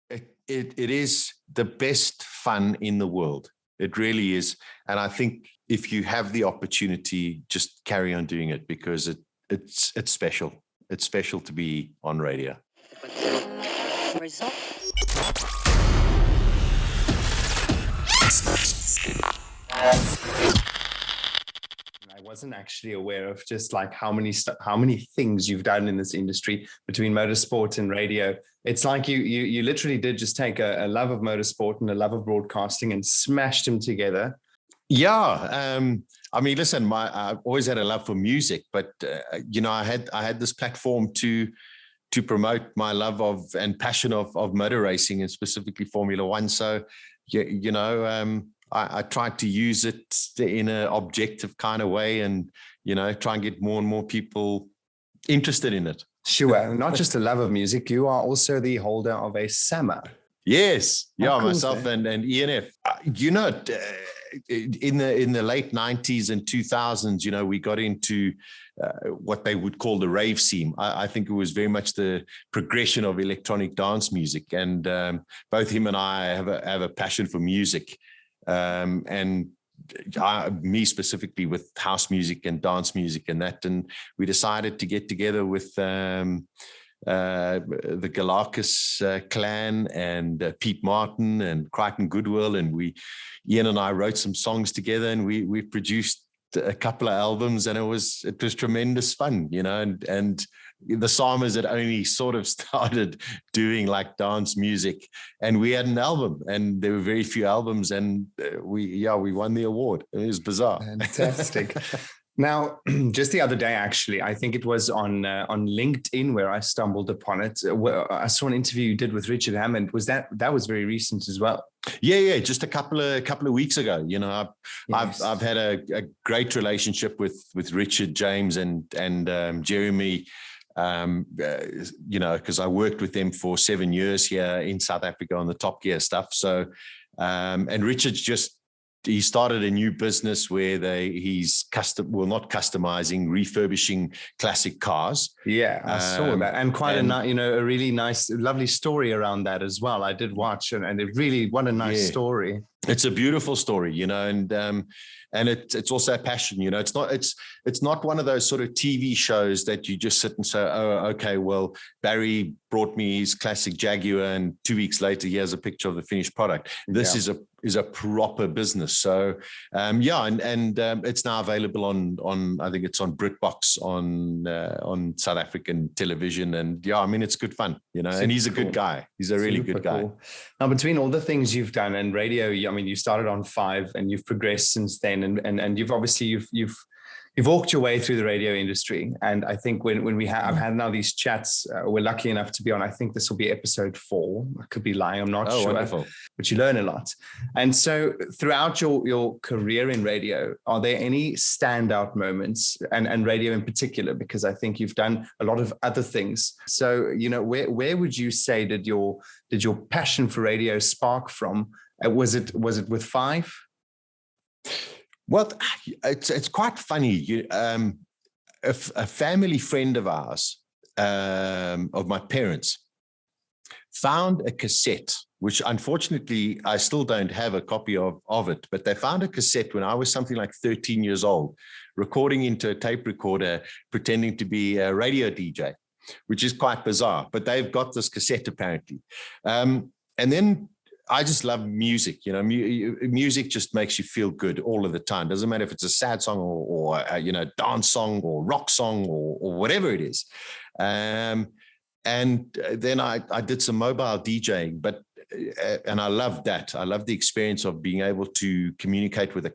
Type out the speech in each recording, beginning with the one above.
It is the best fun in the world. It really is. And I think if you have the opportunity, just carry on doing it, because it's special. It's special to be on radio. I wasn't actually aware of just like how many things you've done in this industry between motorsport and radio. It's like you literally did just take a love of motorsport and a love of broadcasting and smashed them together. Yeah. I mean, listen, I've always had a love for music, but I had this platform to promote my love of and passion of motor racing, and specifically Formula One. So, I tried to use it in an objective kind of way, and try and get more and more people interested in it. Sure, not just a love of music. You are also the holder of a SAMA. Yes, yeah, cool, myself and ENF. In the late 90s and 2000s, we got into what they would call the rave scene. I think it was very much the progression of electronic dance music, and both him and I have a passion for music, and me specifically with house music and dance music and that. And we decided to get together with the Galakis clan and Pete Martin and Crichton Goodwill, and Ian and I wrote some songs together, and we produced a couple of albums, and it was tremendous fun, and the Samas had only sort of started doing like dance music, and we had an album, and there were very few albums, and we won the award. It was bizarre. Fantastic. Now, just the other day, actually, I think it was on LinkedIn where I stumbled upon it. I saw an interview you did with Richard Hammond. That was very recent as well? Yeah, just a couple of weeks ago. Yes. I've had a great relationship with Richard, James, and Jeremy. Because I worked with them for 7 years here in South Africa on the Top Gear stuff. So, and Richard's he started a new business where he's refurbishing classic cars. Yeah, I saw that, and a really nice, lovely story around that as well. I did watch, and it really, what a nice story. It's a beautiful story, and it's also a passion. It's not one of those sort of TV shows that you just sit and say, oh, okay, well, Barry brought me his classic Jaguar, and 2 weeks later, here's a picture of the finished product. This is a proper business. So, and it's now available on I think it's on BritBox on South African television, and it's good fun, and he's a good guy. He's a really good guy. Cool. Now, between all the things you've done and radio, you started on 5 and you've progressed since then, and you've obviously you've walked your way through the radio industry. And I think when I've had now these chats, we're lucky enough to be on, I think this will be episode 4. I could be lying, I'm not sure. Wonderful. But you learn a lot. And so throughout your career in radio, are there any standout moments, and radio in particular, because I think you've done a lot of other things. So, where would you say did your passion for radio spark from? Was it with 5? Well, it's quite funny. A family friend of ours, of my parents, found a cassette, which unfortunately I still don't have a copy of it, but they found a cassette when I was something like 13 years old, recording into a tape recorder, pretending to be a radio DJ, which is quite bizarre, but they've got this cassette apparently. And then I just love music. Music just makes you feel good all of the time. Doesn't matter if it's a sad song or dance song or rock song or whatever it is. And then I did some mobile DJing, and I loved that. I love the experience of being able to communicate with a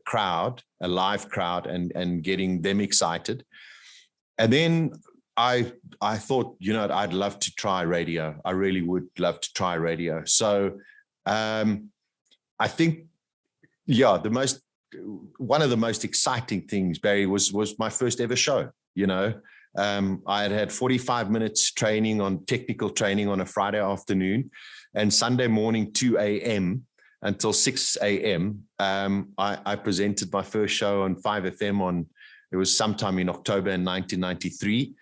live crowd, and getting them excited. And then I thought, I'd love to try radio. I really would love to try radio. So I think, one of the most exciting things, Barry, was my first ever show. I had 45 minutes technical training on a Friday afternoon, and Sunday morning, 2 a.m. until 6 a.m. I presented my first show on 5FM it was sometime in October in 1993.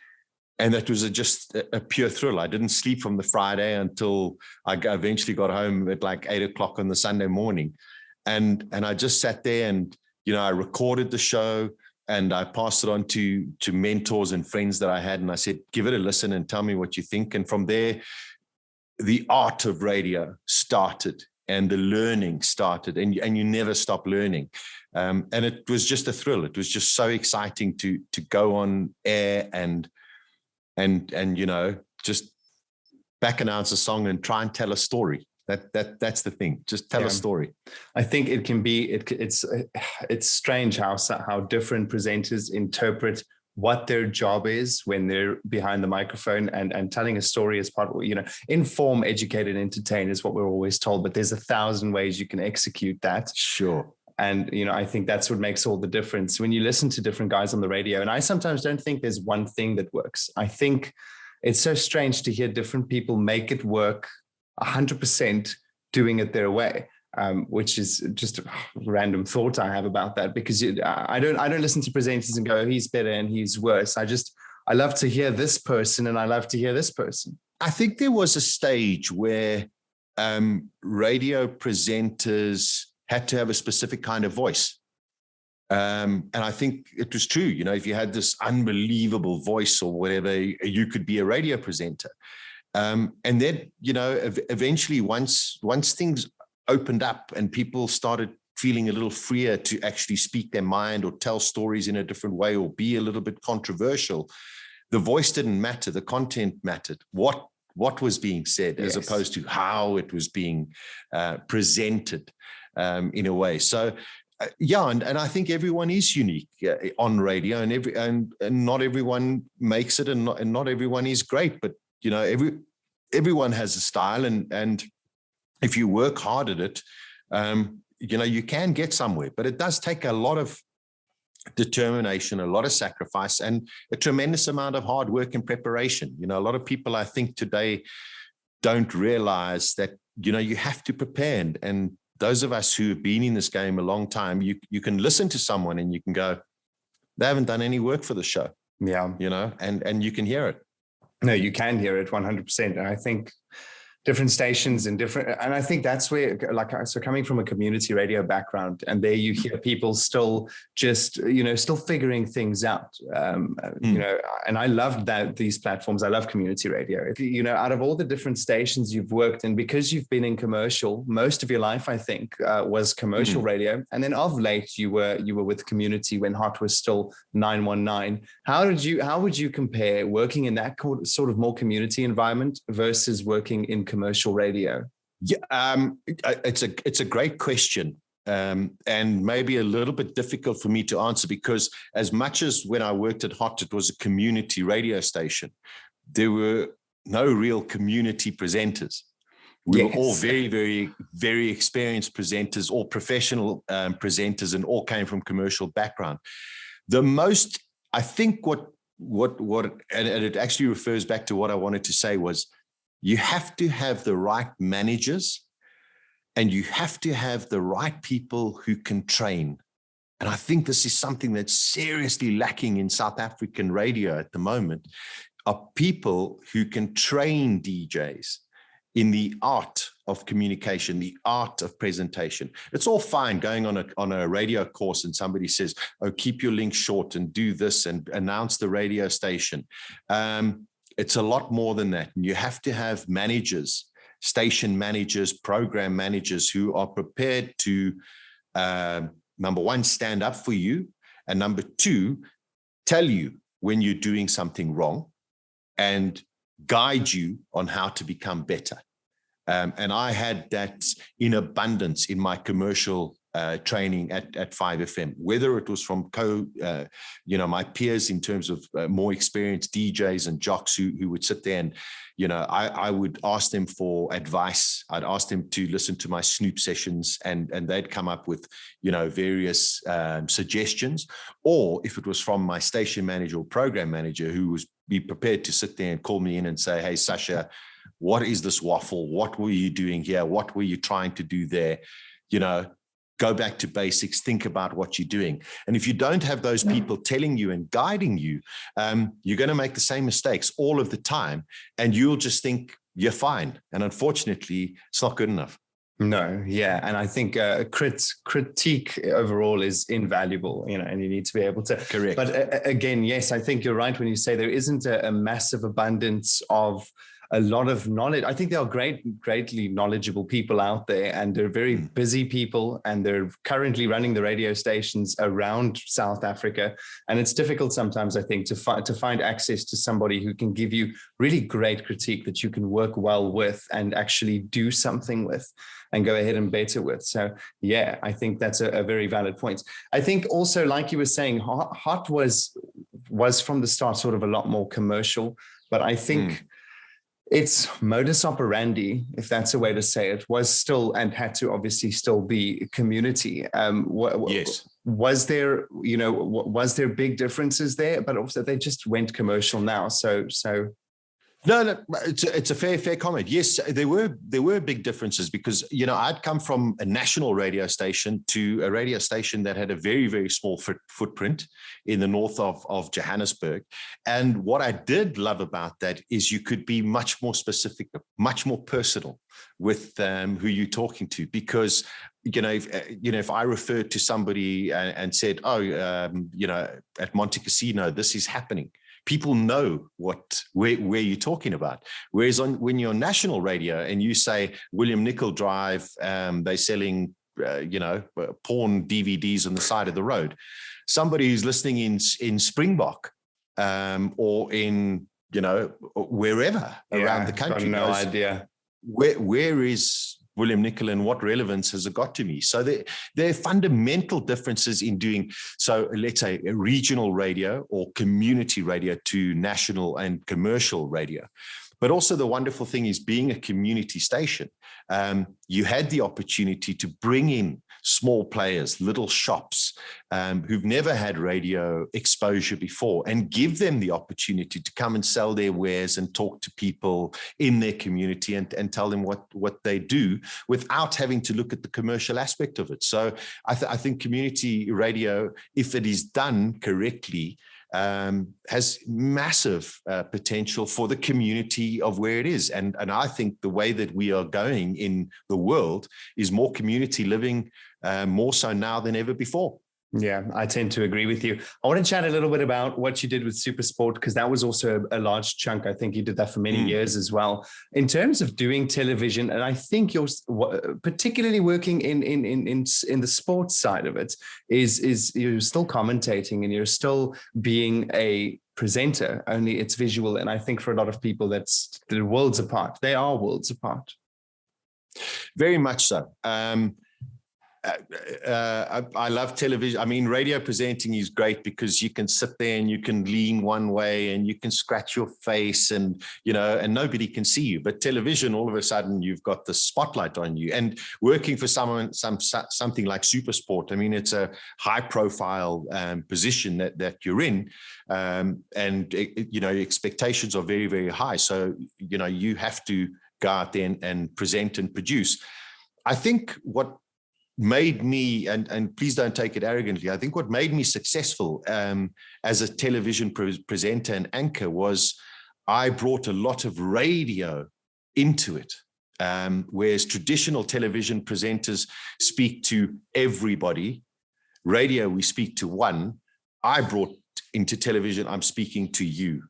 And that was just a pure thrill. I didn't sleep from the Friday until I eventually got home at like 8 o'clock on the Sunday morning. And I just sat there and, I recorded the show and I passed it on to mentors and friends that I had. And I said, give it a listen and tell me what you think. And from there, the art of radio started and the learning started, and you never stop learning. And it was just a thrill. It was just so exciting to go on air and just back announce a song and try and tell a story. That's the thing. Just tell a story. I think it can be. It's strange how different presenters interpret what their job is when they're behind the microphone and telling a story as part of, inform, educate, and entertain is what we're always told. But there's 1,000 ways you can execute that. Sure. And, I think that's what makes all the difference when you listen to different guys on the radio. And I sometimes don't think there's one thing that works. I think it's so strange to hear different people make it work 100% doing it their way, which is just a random thought I have about that, because I don't listen to presenters and go, he's better and he's worse. I love to hear this person and I love to hear this person. I think there was a stage where radio presenters had to have a specific kind of voice. And I think it was true. If you had this unbelievable voice or whatever, you could be a radio presenter. And then, eventually once things opened up and people started feeling a little freer to actually speak their mind or tell stories in a different way or be a little bit controversial, the voice didn't matter. The content mattered. What was being said, as opposed to how it was being presented in a way. So, and I think everyone is unique on radio, and not everyone makes it, and not everyone is great. But everyone has a style, and if you work hard at it, you can get somewhere. But it does take a lot of determination, a lot of sacrifice, and a tremendous amount of hard work and preparation. A lot of people, I think, today don't realize that you have to prepare. And those of us who have been in this game a long time, you can listen to someone and you can go, they haven't done any work for the show. Yeah. And you can hear it. No, you can hear it 100%. And I think different stations and I think that's where, so coming from a community radio background, and there you hear people still just, still figuring things out, and I loved that these platforms. I love community radio. Out of all the different stations you've worked in, because you've been in commercial most of your life, I think, was commercial radio. And then of late you were with community when Hot was still 919. How would you compare working in that sort of more community environment versus working in commercial radio? Yeah, it's a great question, and maybe a little bit difficult for me to answer, because as much as when I worked at Hot, it was a community radio station, there were no real community presenters. We were all very, very, very experienced presenters, all professional presenters, and all came from commercial background. I think what and it actually refers back to what I wanted to say was, you have to have the right managers, and you have to have the right people who can train. And I think this is something that's seriously lacking in South African radio at the moment, are people who can train DJs in the art of communication, the art of presentation. It's all fine going on a radio course and somebody says, oh, keep your link short and do this and announce the radio station. It's a lot more than that. And you have to have managers, station managers, program managers who are prepared to, number one, stand up for you, and number two, tell you when you're doing something wrong and guide you on how to become better. And I had that in abundance in my commercial training at 5FM, whether it was from my peers in terms of more experienced DJs and jocks who would sit there and, I would ask them for advice. I'd ask them to listen to my Snoop sessions, and they'd come up with, various suggestions. Or if it was from my station manager or program manager, who was be prepared to sit there and call me in and say, hey, Sasha, what is this waffle? What were you doing here? What were you trying to do there? go back to basics, think about what you're doing. And if you don't have those people telling you and guiding you, you're going to make the same mistakes all of the time, and you'll just think you're fine. And unfortunately, it's not good enough. No, yeah. And I think critique overall is invaluable, and you need to be able to. Correct. But again, yes, I think you're right when you say there isn't a massive abundance of a lot of knowledge. I think there are greatly knowledgeable people out there, and they're very busy people, and they're currently running the radio stations around South Africa. And it's difficult sometimes, I think, to find access to somebody who can give you really great critique that you can work well with and actually do something with and go ahead and better with. So yeah, I think that's a very valid point. I think also, like you were saying, Hot was from the start sort of a lot more commercial, but I think its modus operandi, if that's a way to say it, was still and had to obviously still be community. Yes. Was there big differences there? But also they just went commercial now. So. No, it's a fair comment. Yes, there were big differences because, I'd come from a national radio station to a radio station that had a very, very small footprint in the north of Johannesburg. And what I did love about that is you could be much more specific, much more personal with who you're talking to, because if I referred to somebody and said, at Monte Casino, this is happening, people know where you're talking about. Whereas when you're on national radio and you say William Nicol Drive, they're selling, porn DVDs on the side of the road. Somebody who's listening in Springbok or in, wherever around the country. Got no idea. Where is William Nicol and what relevance has it got to me? So there are fundamental differences in doing, so let's say a regional radio or community radio to national and commercial radio. But also the wonderful thing is, being a community station, you had the opportunity to bring in small players, little shops who've never had radio exposure before, and give them the opportunity to come and sell their wares and talk to people in their community and tell them what they do without having to look at the commercial aspect of it. So I think community radio, if it is done correctly, has massive potential for the community of where it is. And I think the way that we are going in the world is more community living, more so now than ever before. Yeah, I tend to agree with you. I want to chat a little bit about what you did with Supersport, because that was also a large chunk. I think you did that for many years as well. In terms of doing television, and I think you're particularly working in the sports side of it, is you're still commentating and you're still being a presenter, only it's visual. And I think for a lot of people, they're worlds apart. They are worlds apart. Very much so. I love television. I mean, radio presenting is great because you can sit there and you can lean one way and you can scratch your face and nobody can see you. But television, all of a sudden, you've got the spotlight on you. And working for something like Supersport, I mean, it's a high-profile position that you're in, and expectations are very, very high. So you have to go out there and present and produce. I think what made me, and please don't take it arrogantly, I think what made me successful as a television presenter and anchor was I brought a lot of radio into it. Whereas traditional television presenters speak to everybody, radio, we speak to one. I brought into television, I'm speaking to you.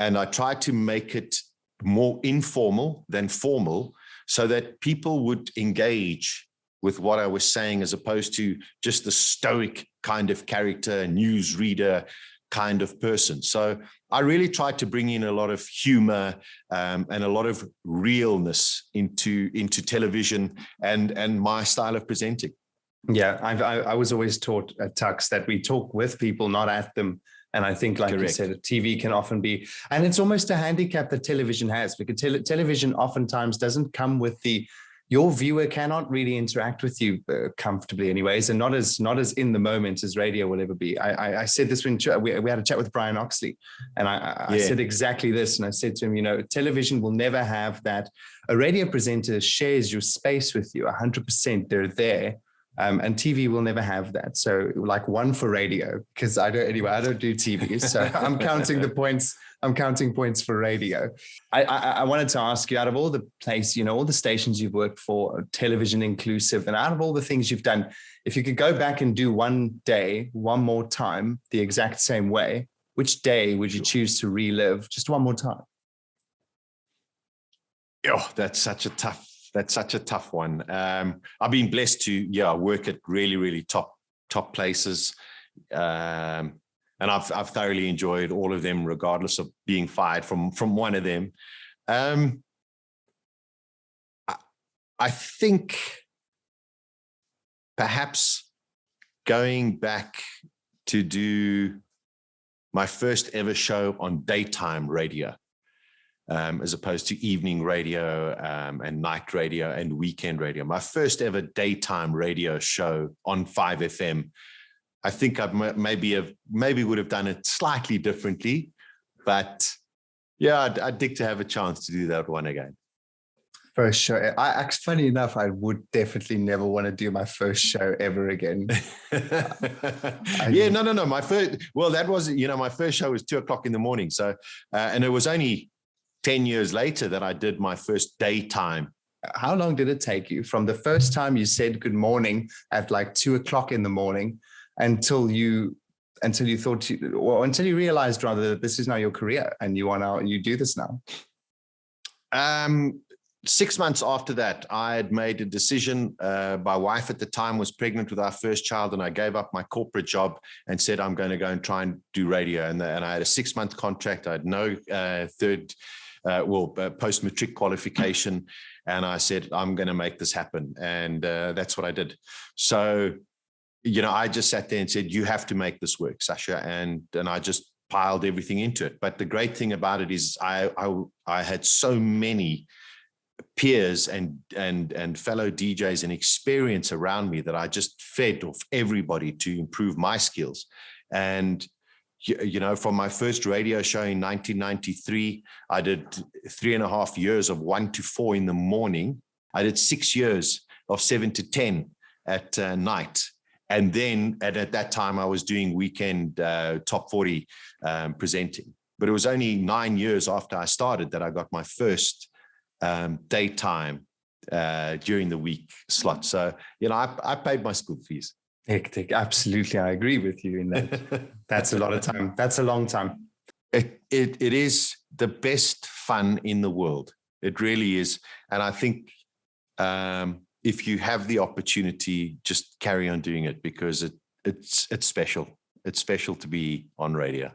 And I tried to make it more informal than formal so that people would engage with what I was saying, as opposed to just the stoic kind of character, newsreader kind of person. So I really tried to bring in a lot of humor and a lot of realness into television and my style of presenting. Yeah, I was always taught at Tux that we talk with people, not at them. And I think, like you said, TV can often be, and it's almost a handicap that television has, because television oftentimes doesn't come with your viewer cannot really interact with you comfortably anyways, and not as in the moment as radio will ever be. I said this when we had a chat with Brian Oxley, and I said exactly this. And I said to him, television will never have that. A radio presenter shares your space with you 100%. They're there, And TV will never have that. So like one for radio, because I don't do TV. So I'm counting the points. I'm counting points for radio. I wanted to ask you, out of all the places, all the stations you've worked for, television inclusive, and out of all the things you've done, if you could go back and do one day, one more time, the exact same way, which day would you choose to relive just one more time? Oh, that's such a tough one. I've been blessed to work at really, really top places. And I've thoroughly enjoyed all of them, regardless of being fired from one of them. I think perhaps going back to do my first ever show on daytime radio, as opposed to evening radio and night radio and weekend radio. My first ever daytime radio show on 5FM. I think I maybe would have done it slightly differently, but yeah, I'd dig to have a chance to do that one again. First show. Funny enough, I would definitely never want to do my first show ever again. No. My first show was 2:00 in the morning. So, and it was only 10 years later that I did my first daytime. How long did it take you from the first time you said good morning at like 2:00 in the morning until you realized rather that this is now your career and you do this now? 6 months after that, I had made a decision. My wife at the time was pregnant with our first child, and I gave up my corporate job and said, I'm going to go and try and do radio. And I had a 6-month contract. I had no post-matric qualification. And I said, I'm going to make this happen. And that's what I did. So, I just sat there and said, you have to make this work, Sasha. And I just piled everything into it. But the great thing about it is I had so many peers and fellow DJs and experience around me that I just fed off everybody to improve my skills. And from my first radio show in 1993, I did 3.5 years of 1 to 4 in the morning. I did 6 years of 7 to 10 at night. And then at that time, I was doing weekend top 40 presenting. But it was only 9 years after I started that I got my first daytime during the week slot. So, I paid my school fees. Hectic. Absolutely. I agree with you in that. That's a lot of time. That's a long time. It is the best fun in the world. It really is. And I think if you have the opportunity, just carry on doing it, because it's special. It's special to be on radio.